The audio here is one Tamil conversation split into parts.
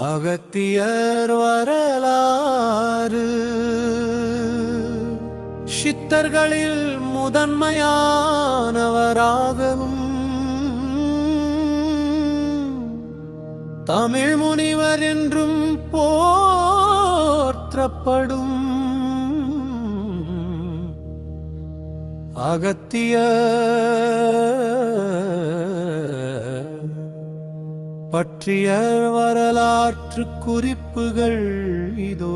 அகத்தியர் வரலாறு சித்தர்களில் முதன்மையானவராகவும் தமிழ் முனிவர் என்றும் போற்றப்படும் அகத்தியர் பற்றிய வரலாற்று குறிப்புகள் இதோ.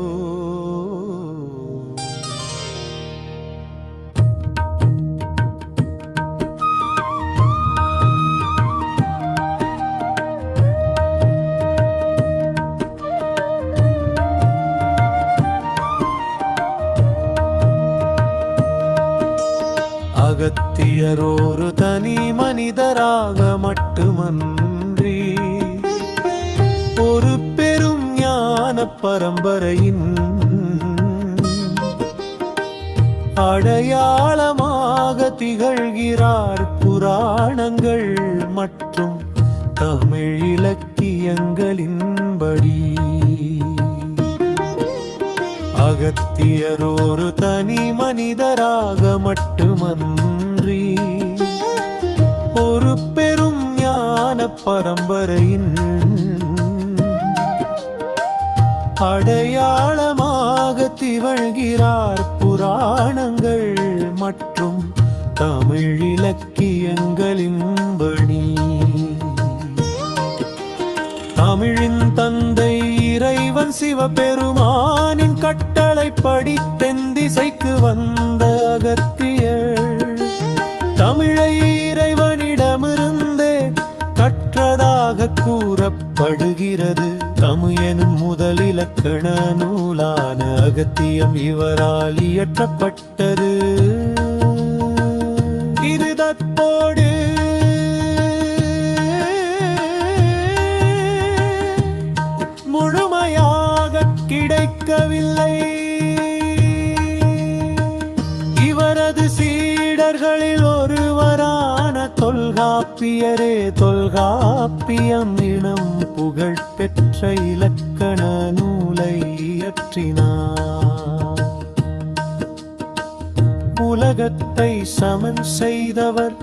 அகத்தியர் ஒரு தனி மனிதராக மட்டுமன்றி ஒரு பெரும் ஞான பரம்பரையின் அடையாளமாக திகழ்கிறார். புராணங்கள் மற்றும் தமிழ் இலக்கியங்களின்படி அகத்தியர் ஒரு தனி மனிதராக மட்டுமன்றி ஒரு பெரும் ஞான பரம்பரையின் அடையாளமாக திகழ்கிறார். புராணங்கள் மற்றும் தமிழ் இலக்கியங்களின்படி தமிழின் தந்தை இறைவன் சிவபெருமானின் கட்டளைப்படி தென்திசைக்கு வந்த அகத்தியர் தமிழை இறைவனிடமிருந்தே கற்றதாக கூறப்படுகிறது. தமிழ் எனும் முதல் இலக்கண நூலான அகத்தியம் இவரால் இயற்றப்பட்டது. இது தற்போது முழுமையாக கிடைக்கவில்லை. இவரது சீடர்களில் ஒருவரான தொல்காப்பியரே தொல்காப்பியம் இனம் புகழ் பெற்ற இலக்கண நூலை இயற்றினார். உலகத்தை சமன் செய்தவர்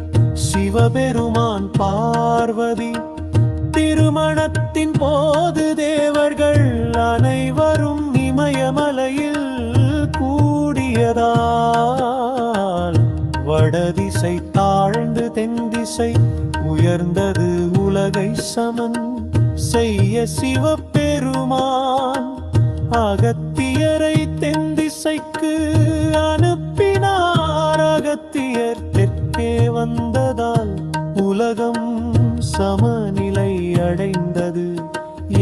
சிவபெருமான் பார்வதி. திருமணத்தின் போது தேவர்கள் அனைவரும் இமயமலையில் கூடியதால் வடதிசை தாழ்ந்து தென்திசை உயர்ந்தது. உலகை சமன் செய்ய சிவபெருமான் அகத்தியரை தென்திசைக்கு அனுப்பினார். அகத்தியர் தெற்கே வந்ததால் உலகம் சமநிலை அடைந்தது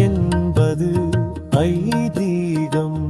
என்பது ஐதீகம்.